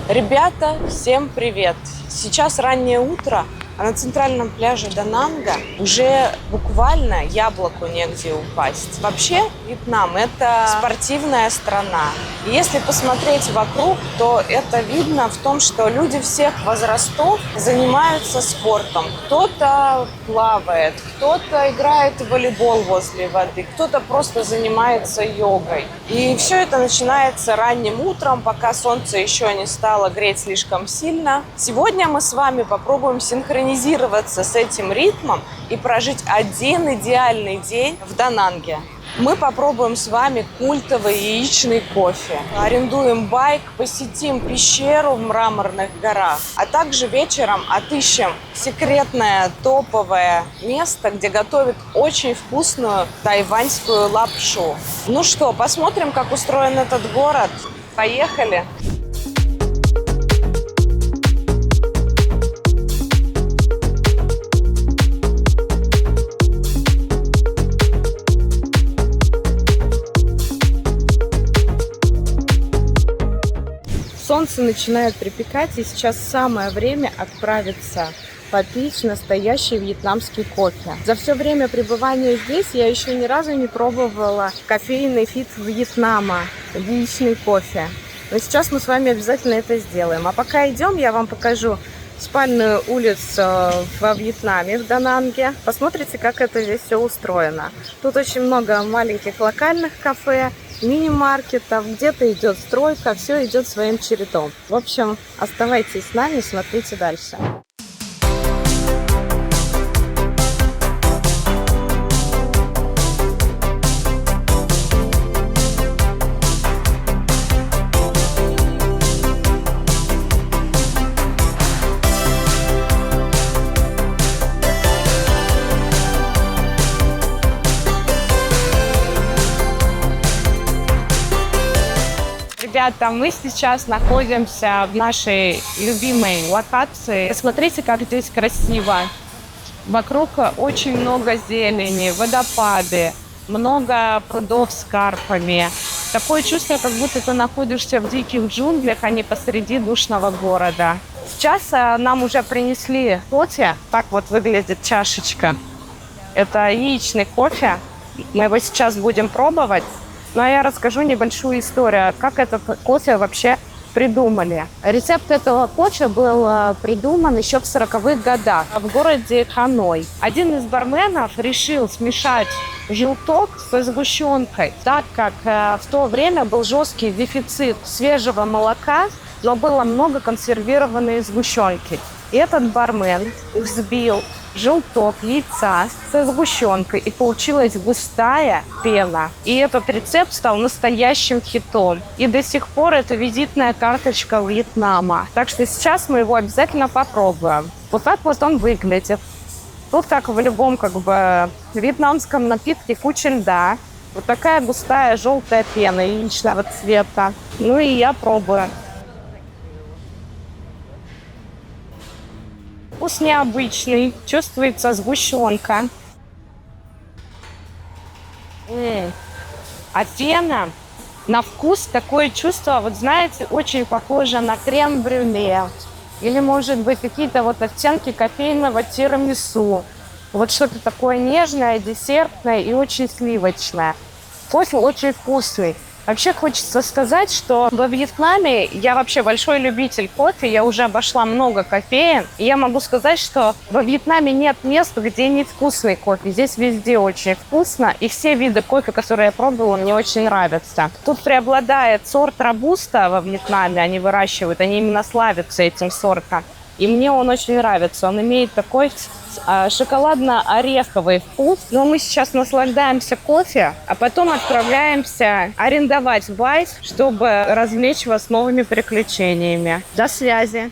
Ребята, всем привет! Сейчас раннее утро, а на центральном пляже Дананга уже буквально яблоку негде упасть. Вообще, Вьетнам – это спортивная страна. И если посмотреть вокруг, то это видно в том, что люди всех возрастов занимаются спортом. Кто-то плавает, кто-то играет в волейбол возле воды, кто-то просто занимается йогой. И все это начинается ранним утром, пока солнце еще не стало греть слишком сильно. Сегодня мы с вами попробуем синхронизироваться с этим ритмом и прожить один идеальный день в Дананге. Мы попробуем с вами культовый яичный кофе, арендуем байк, посетим пещеру в Мраморных горах, а также вечером отыщем секретное топовое место, где готовят очень вкусную тайваньскую лапшу. Ну что, посмотрим, как устроен этот город? Поехали! Солнце начинает припекать, и сейчас самое время отправиться попить настоящий вьетнамский кофе. За все время пребывания здесь я еще ни разу не пробовала кофейный фит Вьетнама, яичный кофе. Но сейчас мы с вами обязательно это сделаем. А пока идем, я вам покажу спальную улицу во Вьетнаме, в Дананге. Посмотрите, как это здесь все устроено. Тут очень много маленьких локальных кафе, мини-маркетов, где-то идет стройка, все идет своим чередом. В общем, оставайтесь с нами, смотрите дальше. Ребята, мы сейчас находимся в нашей любимой локации. Смотрите, как здесь красиво. Вокруг очень много зелени, водопады, много прудов с карпами. Такое чувство, как будто ты находишься в диких джунглях, а не посреди душного города. Сейчас нам уже принесли кофе. Так вот выглядит чашечка. Это яичный кофе. Мы его сейчас будем пробовать. Ну а я расскажу небольшую историю, как этот кофе вообще придумали. Рецепт этого кофе был придуман еще в 40-х годах в городе Ханой. Один из барменов решил смешать желток со сгущенкой, так как в то время был жесткий дефицит свежего молока, но было много консервированной сгущенки. И этот бармен взбил желток яйца со сгущенкой, и получилась густая пена. И этот рецепт стал настоящим хитом. И до сих пор это визитная карточка Вьетнама. Так что сейчас мы его обязательно попробуем. Вот так вот он выглядит. Тут, как в любом вьетнамском напитке, куча льда. Вот такая густая желтая пена яичного цвета. Ну и я пробую. Вкус необычный, чувствуется сгущенка. А пена на вкус такое чувство, вот знаете, очень похоже на крем-брюле. Или, может быть, какие-то вот оттенки кофейного тирамису. Вот что-то такое нежное, десертное и очень сливочное. Кофе очень вкусный. Вообще хочется сказать, что во Вьетнаме я вообще большой любитель кофе, я уже обошла много кофеен, и я могу сказать, что во Вьетнаме нет места, где не вкусный кофе. Здесь везде очень вкусно, и все виды кофе, которые я пробовала, мне очень нравятся. Тут преобладает сорт робуста во Вьетнаме, они выращивают, они именно славятся этим сортом. И мне он очень нравится. Он имеет такой шоколадно-ореховый вкус. Но мы сейчас наслаждаемся кофе, а потом отправляемся арендовать байк, чтобы развлечь вас новыми приключениями. До связи!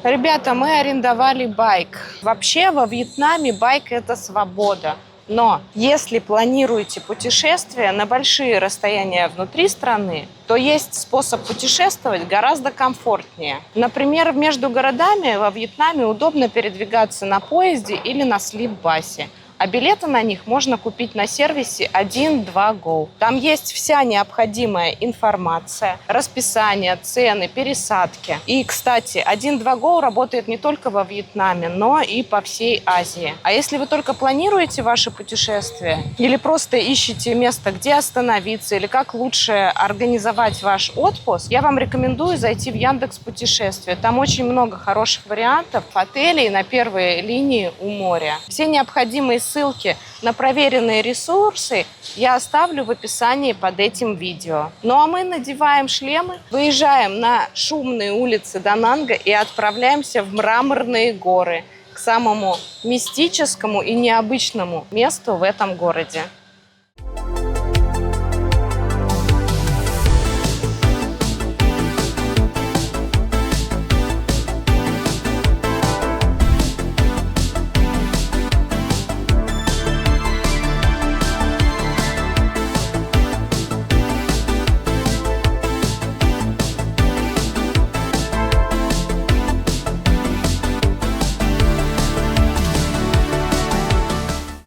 Ребята, мы арендовали байк. Вообще во Вьетнаме байк – это свобода. Но если планируете путешествие на большие расстояния внутри страны, то есть способ путешествовать гораздо комфортнее. Например, между городами во Вьетнаме удобно передвигаться на поезде или на слип-басе. А билеты на них можно купить на сервисе 1-2Go. Там есть вся необходимая информация, расписание, цены, пересадки. И, кстати, 1-2Go работает не только во Вьетнаме, но и по всей Азии. А если вы только планируете ваше путешествие или просто ищете место, где остановиться или как лучше организовать ваш отпуск, я вам рекомендую зайти в Яндекс.Путешествия. Там очень много хороших вариантов отелей на первой линии у моря. Все необходимые ссылки на проверенные ресурсы я оставлю в описании под этим видео. Ну а мы надеваем шлемы, выезжаем на шумные улицы Дананга и отправляемся в Мраморные горы, к самому мистическому и необычному месту в этом городе.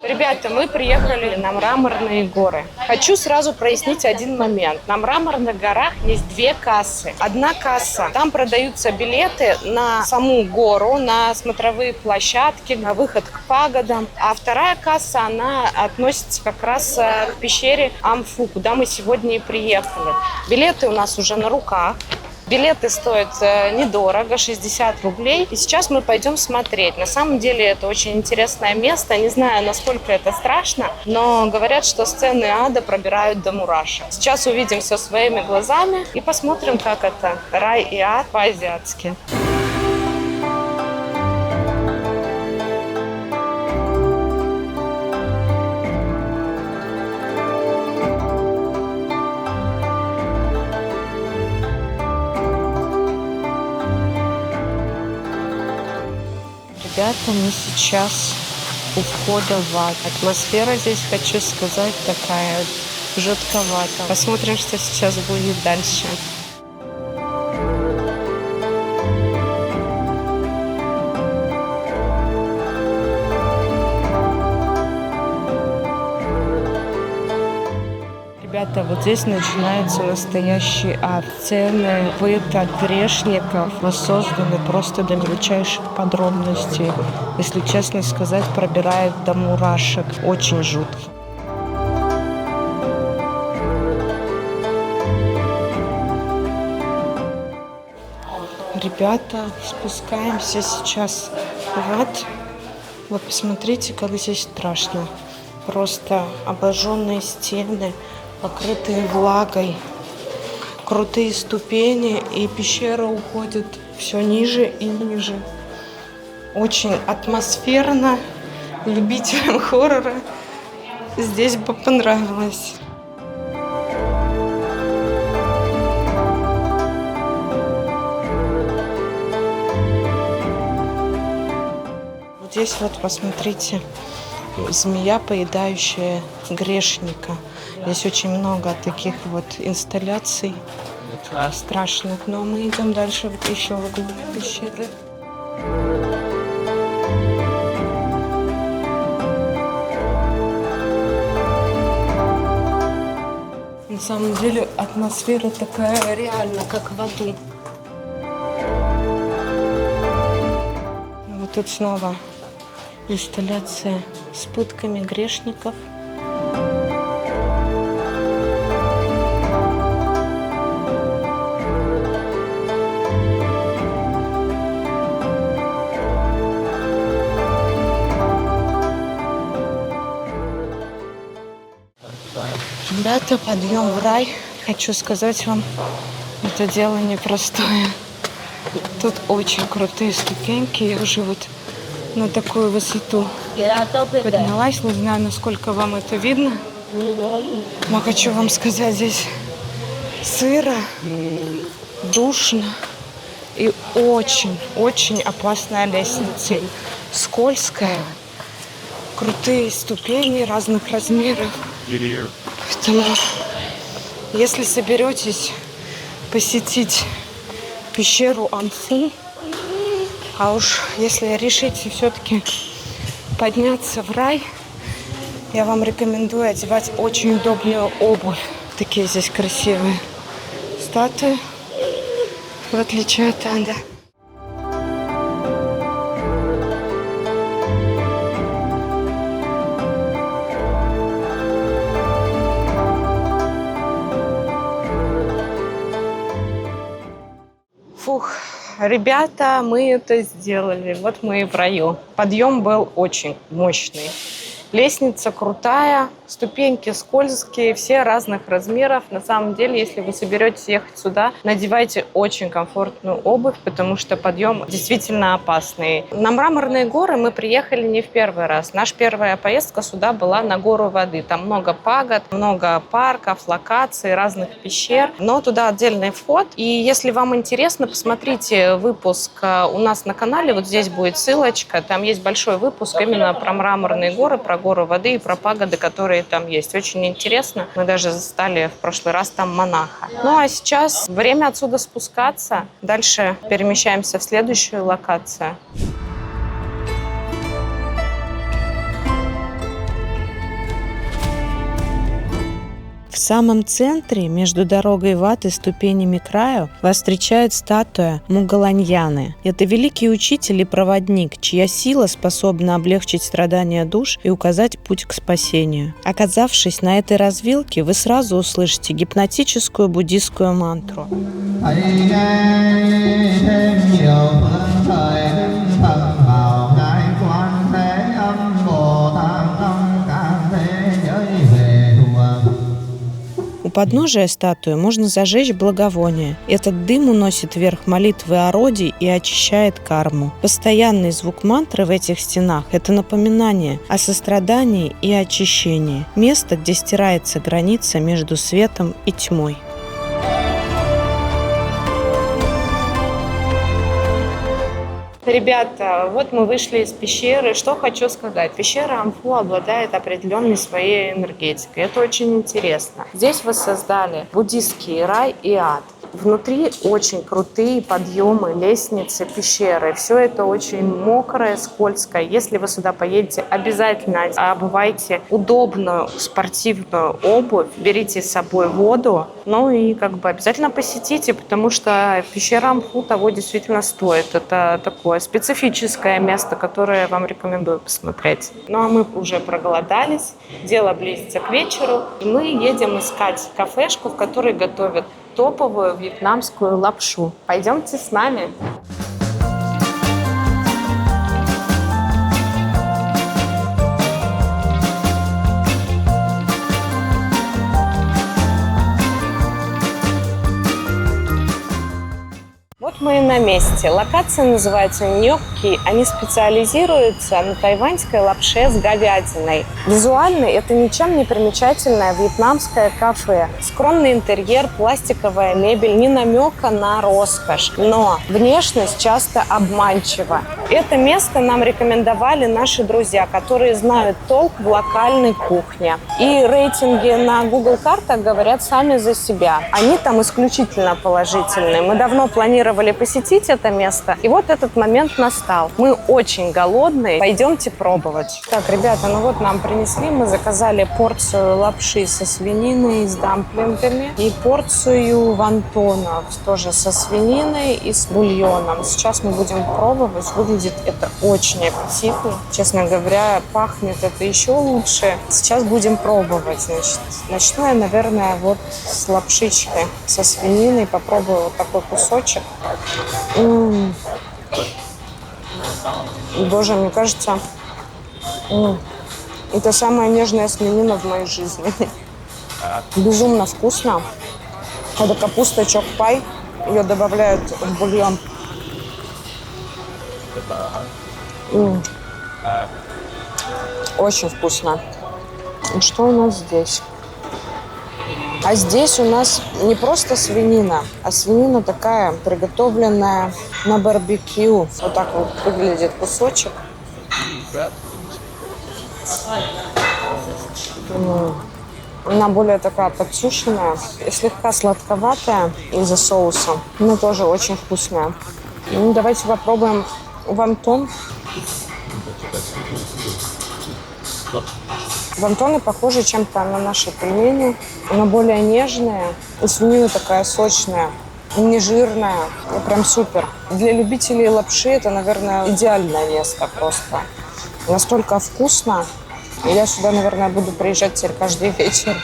Ребята, мы приехали на Мраморные горы. Хочу сразу прояснить один момент. На Мраморных горах есть две кассы. Одна касса, там продаются билеты на саму гору, на смотровые площадки, на выход к пагодам. А вторая касса, она относится как раз к пещере Амфу, куда мы сегодня и приехали. Билеты у нас уже на руках. Билеты стоят недорого, 60 рублей. И сейчас мы пойдем смотреть. На самом деле это очень интересное место. Не знаю, насколько это страшно, но говорят, что сцены ада пробирают до мурашек. Сейчас увидим все своими глазами и посмотрим, как это рай и ад по-азиатски. Ребята, мы сейчас у входа в ад. Атмосфера здесь, хочу сказать, такая жутковатая. Посмотрим, что сейчас будет дальше. Ребята, вот здесь начинается настоящий ад. Сцены, быт от грешников воссозданы просто до мельчайших подробностей. Если честно сказать, пробирает до мурашек. Очень жутко. Ребята, спускаемся сейчас в ад. Вы посмотрите, как здесь страшно. Просто обожженные стены, покрытые влагой, крутые ступени, и пещера уходит все ниже и ниже. Очень атмосферно. Любителям хоррора здесь бы понравилось. Вот здесь вот посмотрите. Змея, поедающая грешника. Здесь очень много таких вот инсталляций страшных. Но мы идем дальше еще вглубь пещеры. На самом деле атмосфера такая реально, как в аду. Вот тут снова инсталляция с пытками грешников. Ребята, подъем в рай. Хочу сказать вам, это дело непростое. Тут очень крутые ступеньки. Я уже вот на такую высоту поднялась. Не знаю, насколько вам это видно. Но хочу вам сказать, здесь сыро, душно И очень-очень опасная лестница. Скользкая, крутые ступени разных размеров. Поэтому, если соберетесь посетить пещеру Анфу, а уж если решите все-таки подняться в рай, я вам рекомендую одевать очень удобную обувь. Такие здесь красивые статуи, в отличие от Анда. Фух, ребята, мы это сделали. Вот мы и в раю. Подъем был очень мощный. Лестница крутая, ступеньки скользкие, все разных размеров. На самом деле, если вы соберетесь ехать сюда, надевайте очень комфортную обувь, потому что подъем действительно опасный. На Мраморные горы мы приехали не в первый раз. Наша первая поездка сюда была на гору воды. Там много пагод, много парков, локаций, разных пещер. Но туда отдельный вход. И если вам интересно, посмотрите выпуск у нас на канале. Вот здесь будет ссылочка. Там есть большой выпуск именно про Мраморные горы, про гору воды и про пагоды, которые там есть. Очень интересно. Мы даже застали в прошлый раз там монаха. Ну а сейчас время отсюда спускаться. Дальше перемещаемся в следующую локацию. В самом центре, между дорогой в ад и ступенями к раю, вас встречает статуя Мугаланьяны. Это великий учитель и проводник, чья сила способна облегчить страдания душ и указать путь к спасению. Оказавшись на этой развилке, вы сразу услышите гипнотическую буддийскую мантру. У подножия статуи можно зажечь благовоние. Этот дым уносит вверх молитвы о роде и очищает карму. Постоянный звук мантры в этих стенах – это напоминание о сострадании и очищении. Место, где стирается граница между светом и тьмой. Ребята, вот мы вышли из пещеры. Что хочу сказать. Пещера Амфу обладает определенной своей энергетикой. Это очень интересно. Здесь воссоздали буддийский рай и ад. Внутри очень крутые подъемы, лестницы, пещеры. Все это очень мокрое, скользкое. Если вы сюда поедете, обязательно обувайте удобную спортивную обувь, берите с собой воду, ну и обязательно посетите, потому что пещера Амфу того действительно стоит. Это такое специфическое место, которое я вам рекомендую посмотреть. Ну а мы уже проголодались, дело близится к вечеру, и мы едем искать кафешку, в которой готовят топовую вьетнамскую лапшу. Пойдемте с нами. Вот мы и на месте. Локация называется Ньокки. Они специализируются на тайваньской лапше с говядиной. Визуально это ничем не примечательное вьетнамское кафе. Скромный интерьер, пластиковая мебель, ни намека на роскошь. Но внешность часто обманчива. Это место нам рекомендовали наши друзья, которые знают толк в локальной кухне. И рейтинги на Google картах говорят сами за себя. Они там исключительно положительные. Мы давно планировали посетить это место, и вот этот момент настал. Мы очень голодные, пойдемте пробовать. Так, ребята, ну вот нам принесли, мы заказали порцию лапши со свининой, с дамплингами, и порцию вонтонов, тоже со свининой и с бульоном. Сейчас мы будем пробовать, выглядит это очень аппетитно. Честно говоря, пахнет это еще лучше. Сейчас будем пробовать. Значит, начну я, наверное, вот с лапшичкой со свининой, попробую вот такой кусочек. Боже, мне кажется, это самая нежная свинина в моей жизни. Безумно вкусно. Это капуста чок-пай. Ее добавляют в бульон. Очень вкусно. И что у нас здесь? А здесь у нас не просто свинина, а свинина такая, приготовленная на барбекю. Вот так вот выглядит кусочек. Она более такая подсушенная и слегка сладковатая из-за соуса, но тоже очень вкусная. Ну, давайте попробуем вонтон. Вонтоны похожи чем-то на наши пельмени, но более нежные. И свинина такая сочная, не жирная, прям супер. Для любителей лапши это, наверное, идеальное место просто. Настолько вкусно. Я сюда, наверное, буду приезжать теперь каждый вечер.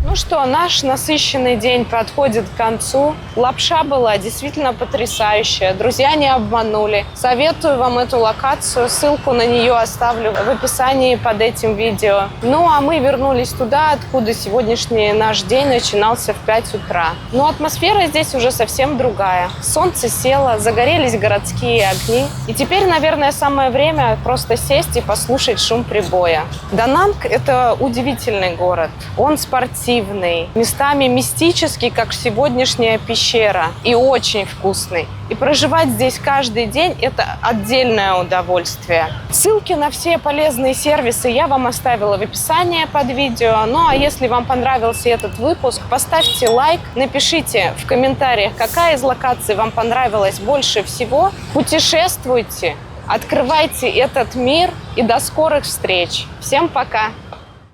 Ну что, наш насыщенный день подходит к концу. Лапша была действительно потрясающая. Друзья не обманули. Советую вам эту локацию. Ссылку на нее оставлю в описании под этим видео. Ну а мы вернулись туда, откуда сегодняшний наш день начинался в 5 утра. Но атмосфера здесь уже совсем другая. Солнце село, загорелись городские огни. И теперь, наверное, самое время просто сесть и послушать шум прибоя. Дананг – это удивительный город. Он спортивный, местами мистический, как сегодняшняя пещера, и очень вкусный. И проживать здесь каждый день – это отдельное удовольствие. Ссылки на все полезные сервисы я вам оставила в описании под видео. Ну а если вам понравился этот выпуск, поставьте лайк, напишите в комментариях, какая из локаций вам понравилась больше всего. Путешествуйте, открывайте этот мир и до скорых встреч. Всем пока!